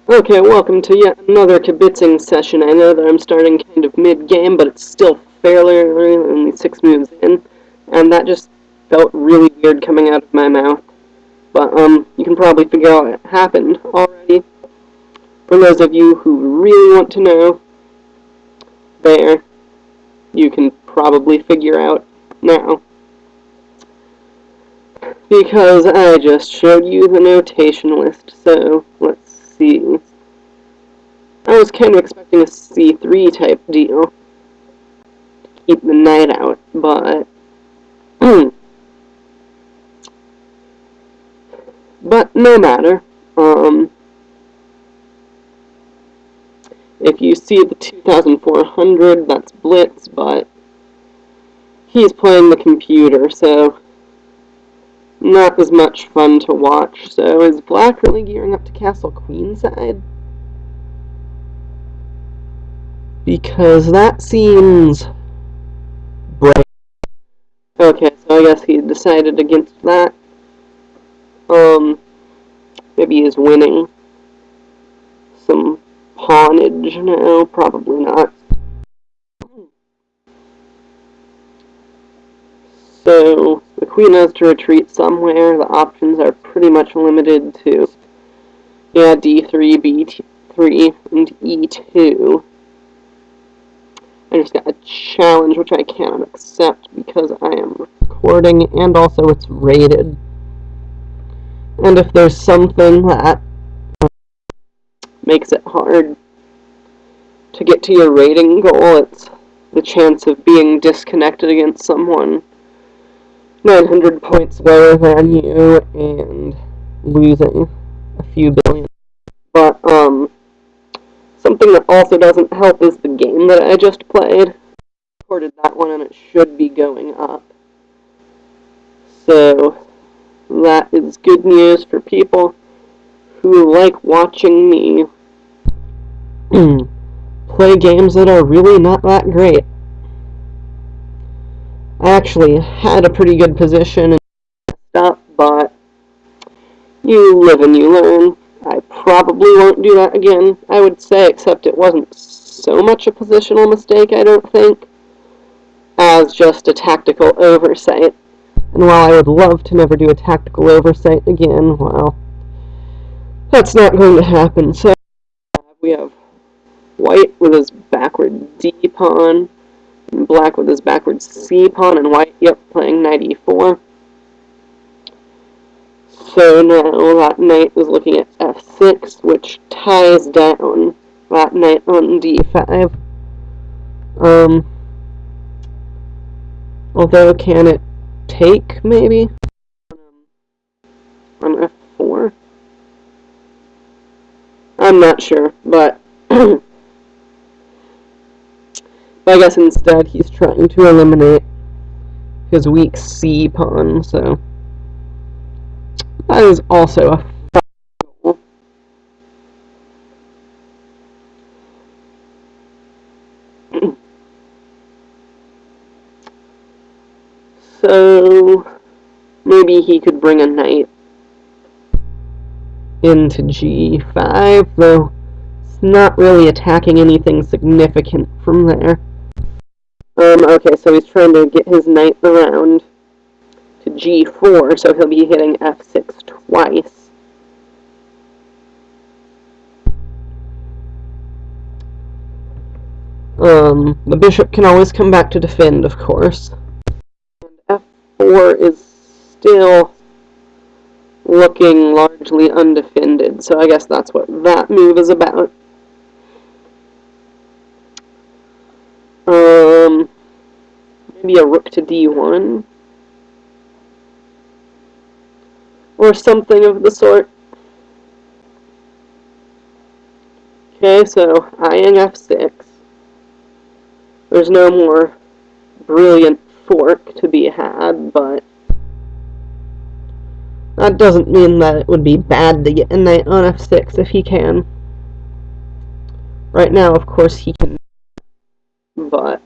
Okay, welcome to yet another Kibitzing session. I know that I'm starting kind of mid-game, but it's still fairly early, only 6 moves in, and that just felt really weird coming out of my mouth. But, you can probably figure out what happened already. For those of you who really want to know, there, you can probably figure out now. Because I just showed you the notation list, so let's see. I was kind of expecting a C3 type deal. Keep the night out, but but no matter. If you see the 2400, that's Blitz, but he's playing the computer, so not as much fun to watch. So is Black really gearing up to Castle Queenside? Because that seems brave. Okay, so I guess he decided against that. Maybe he's winning some pawnage now. Probably not. So the queen has to retreat somewhere. The options are pretty much limited to, yeah, d3, b3, and e2. I just got a challenge which I cannot accept because I am recording, and also it's rated. And if there's something that makes it hard to get to your rating goal, it's the chance of being disconnected against someone 900 points lower than you and losing a few billion. But, something that also doesn't help is the game that I just played. I recorded that one and it should be going up. So, that is good news for people who like watching me play games that are really not that great. I actually had a pretty good position and messed up, but you live and you learn. I probably won't do that again, I would say, except it wasn't so much a positional mistake, I don't think, as just a tactical oversight. And while I would love to never do a tactical oversight again, well, that's not going to happen. So we have white with his backward D pawn, and black with his backward C pawn, and white, yep, playing knight e4. So now that knight is looking at f6, which ties down that knight on d5. Although, can it take, maybe? On f4? I'm not sure, but I guess instead he's trying to eliminate his weak C pawn, so that is also a goal. So maybe he could bring a knight into g5, though it's not really attacking anything significant from there. Okay, so he's trying to get his knight around to g4, so he'll be hitting f6 twice. The bishop can always come back to defend, of course. And f4 is still looking largely undefended, so I guess that's what that move is about. Maybe a rook to d1, or something of the sort. Okay, so eyeing f6. There's no more brilliant fork to be had, but that doesn't mean that it would be bad to get a knight on f6 if he can. Right now, of course, he can, but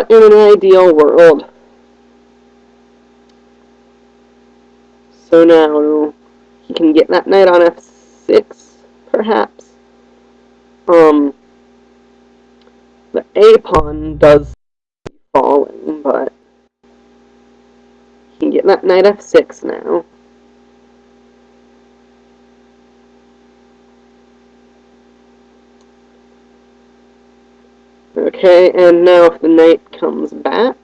in an ideal world. So now he can get that knight on f6, perhaps. The a pawn does falling, but he can get that knight f6 now. Okay, and now if the knight comes back,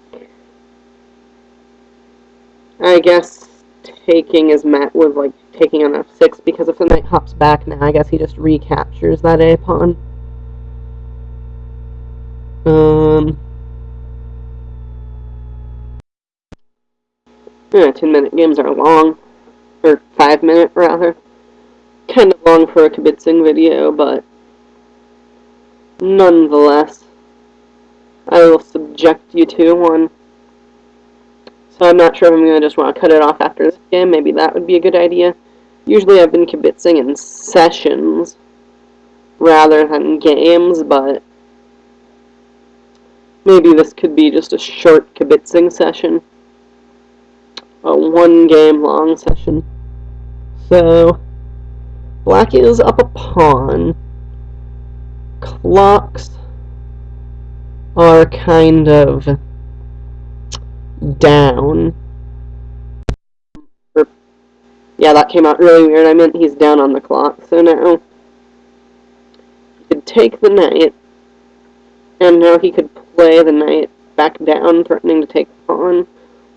I guess taking is met with, like, taking on f6, because if the knight hops back now, I guess he just recaptures that a pawn. 10-minute games are long, or 5-minute rather. Kind of long for a Kibitzing video, but nonetheless, I will subject you to one. So I'm not sure if I'm going to just want to cut it off after this game. Maybe that would be a good idea. Usually I've been Kibitzing in sessions rather than games, but maybe this could be just a short Kibitzing session. A 1-game long session. So, black is up a pawn. Clocks are kind of down. Yeah, that came out really weird. I meant he's down on the clock. So now he could take the knight, and now he could play the knight back down, threatening to take the pawn.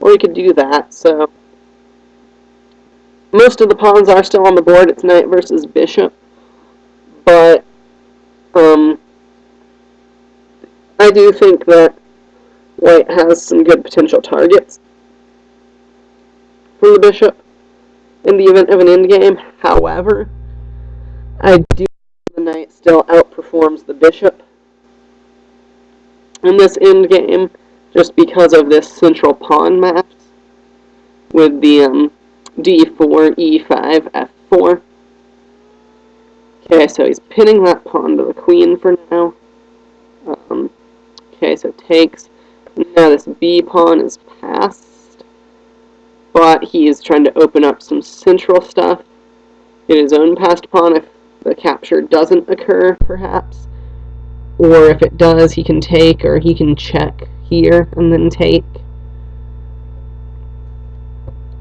Or he could do that, so most of the pawns are still on the board. It's knight versus bishop, but I do think that white has some good potential targets for the bishop in the event of an endgame. However, I do think the knight still outperforms the bishop in this endgame, just because of this central pawn match with the d4, e5, f4. Okay, so he's pinning that pawn to the queen for now. Okay, so takes. Now this b pawn is passed, but he is trying to open up some central stuff. Get his own passed pawn if the capture doesn't occur, perhaps. Or if it does, he can take, or he can check here and then take.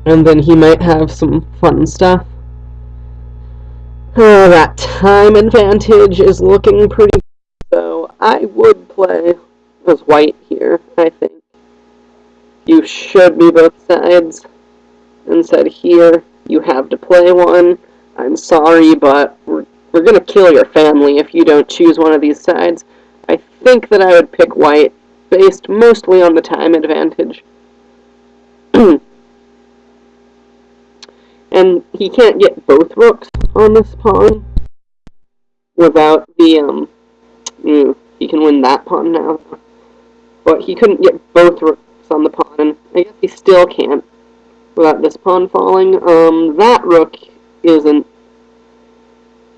And then he might have some fun stuff. Oh, that time advantage is looking pretty good, so I would play as white here, I think. You showed me both sides and said, here, you have to play one. I'm sorry, but we're going to kill your family if you don't choose one of these sides. I think that I would pick white, based mostly on the time advantage. And he can't get both rooks on this pawn without the, he can win that pawn now. But he couldn't get both rooks on the pawn, and I guess he still can't without this pawn falling. That rook isn't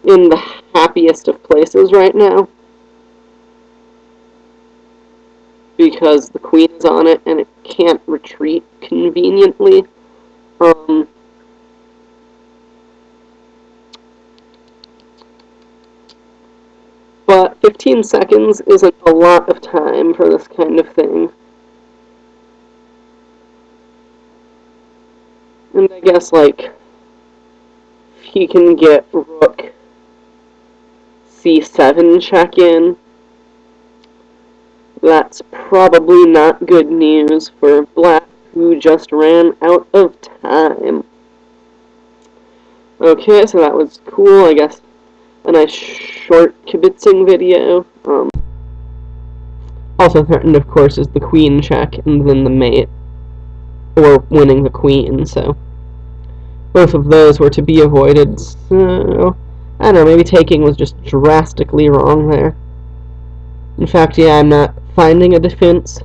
in the happiest of places right now, because the queen is on it and it can't retreat conveniently. But 15 seconds isn't a lot of time for this kind of thing. And I guess, like, if he can get rook c7 check in, that's probably not good news for black, who just ran out of time. Okay, so that was cool, I guess. A nice short Kibitzing video. Also threatened, of course, is the queen check and then the mate, or winning the queen, so both of those were to be avoided. So I don't know, maybe taking was just drastically wrong there. In fact, yeah, I'm not finding a defense.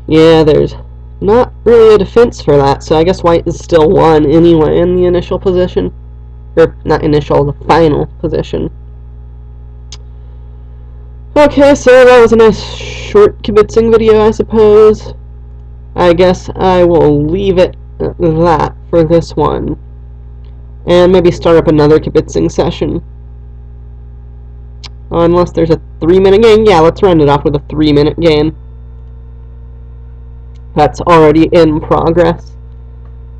Yeah, there's not really a defense for that, so I guess white is still won anyway in the initial position. Or, not initial, the final position. Okay, so that was a nice short short kibitzing video, I suppose. I guess I will leave it at that for this one. And maybe start up another kibitzing session. Unless there's a 3-minute game. Yeah, let's round it off with a 3-minute game. That's already in progress.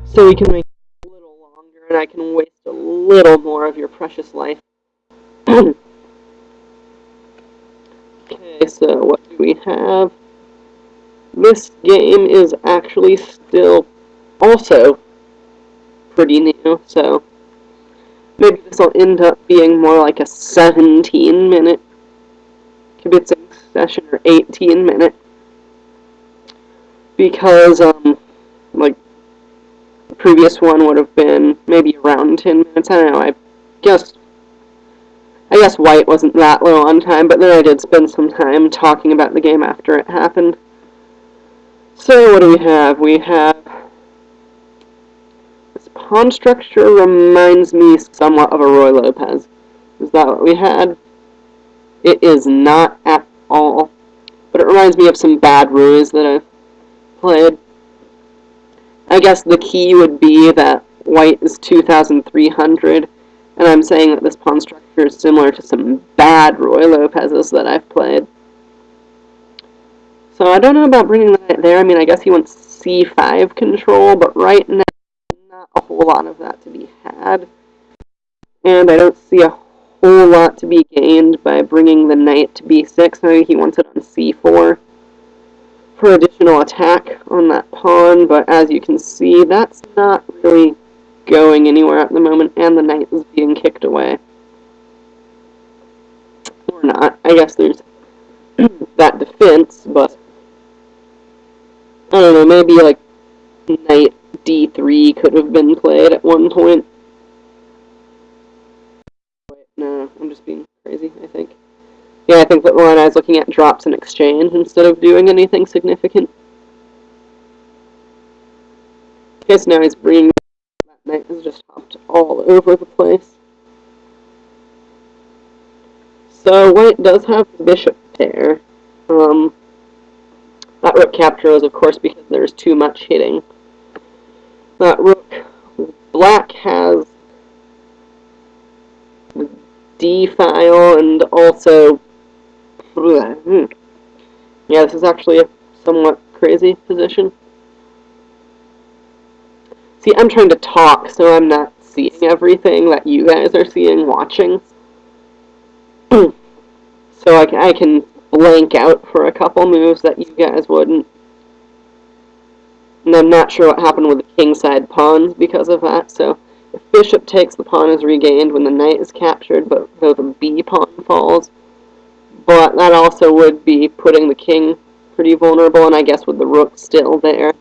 So we can make it a little longer and I can waste a little more of your precious life. Okay, so what do we have? This game is actually still also pretty new, so maybe this will end up being more like a 17-minute kibitzing session or 18-minute. Because, like, the previous one would have been maybe around 10 minutes. I don't know, I guess White wasn't that low on time, but then I did spend some time talking about the game after it happened. So, what do we have? We have... This pawn structure reminds me somewhat of a Roy Lopez. Is that what we had? It is not at all. But it reminds me of some bad Roys that I've played. I guess the key would be that White is 2,300, and I'm saying that this pawn structure is similar to some bad Roy Lopez's that I've played. So I don't know about bringing the knight there. I mean, I guess he wants c5 control, but right now, not a whole lot of that to be had. And I don't see a whole lot to be gained by bringing the knight to b6. Maybe he wants it on c4 for additional attack on that pawn, but as you can see, that's not really going anywhere at the moment, and the knight is being kicked away. Or not. I guess there's that defense, but I don't know, maybe like knight d3 could have been played at one point. Wait, no, I'm just being crazy, I think. Yeah, I think that the line I was looking at drops in exchange instead of doing anything significant. Okay, so now he's bringing that knight has just hopped all over the place. So White does have the bishop there. That rook capture was, of course, because there's too much hitting. That rook, black has the d file and also... Yeah, this is actually a somewhat crazy position. See, I'm trying to talk, so I'm not seeing everything that you guys are seeing watching. So I can blank out for a couple moves that you guys wouldn't. And I'm not sure what happened with the kingside pawns because of that, so if bishop takes, the pawn is regained when the knight is captured, but though the b pawn falls. But that also would be putting the king pretty vulnerable, and I guess with the rook still there,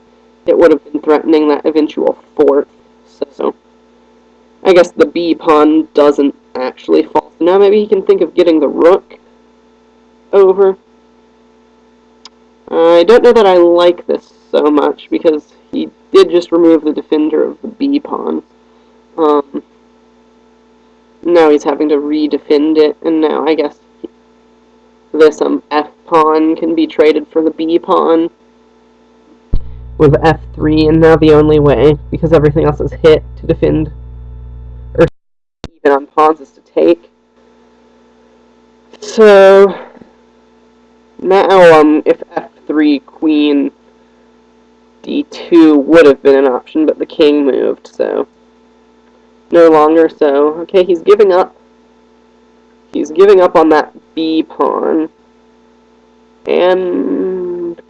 it would have been threatening that eventual fourth. So I guess the b pawn doesn't actually fall. So now maybe he can think of getting the rook over. I don't know that I like this so much, because he did just remove the defender of the b pawn. Now he's having to redefend it, and now I guess this f pawn can be traded for the b pawn with f3, and now the only way, because everything else is hit, to defend, or even on pawns, is to take. So now, if f3, queen, d2 would have been an option, but the king moved, so no longer. So okay, he's giving up. He's giving up on that b pawn, and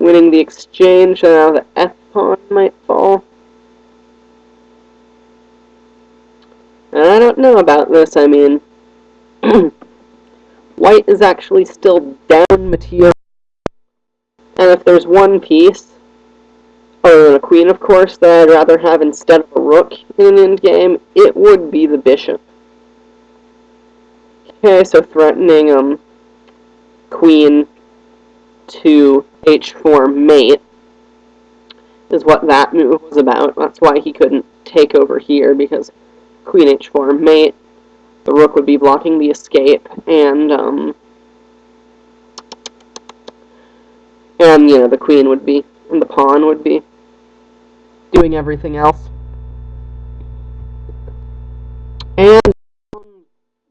winning the exchange, so now the f pawn might fall. And I don't know about this. I mean, White is actually still down material, and if there's one piece, other than a queen of course, that I'd rather have instead of a rook in an endgame, it would be the bishop. Okay, so threatening queen to h4 mate is what that move was about. That's why he couldn't take over here, because queen h4 mate, the rook would be blocking the escape, and And, you know, the queen would be, and the pawn would be doing everything else. And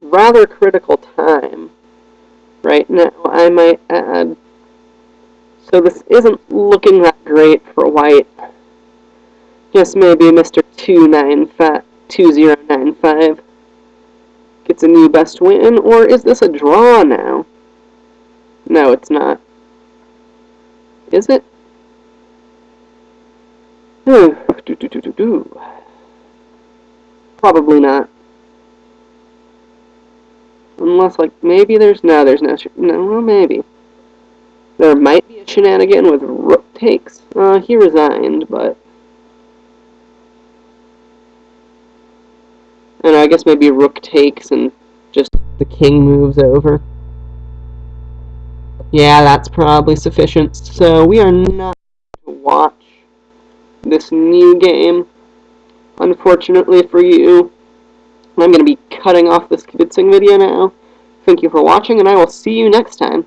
rather critical time right now, I might add. So this isn't looking that great for white. Guess maybe Mr. 2095 gets a new best win, or is this a draw now? No, it's not. Is it? Probably not. Unless, like, maybe there's no, well, maybe. There might be a shenanigan with rook takes. He resigned, but... And I guess maybe rook takes and just the king moves over. Yeah, that's probably sufficient. So we are not going to watch this new game, unfortunately for you. I'm going to be cutting off this Kibitzing video now. Thank you for watching, and I will see you next time.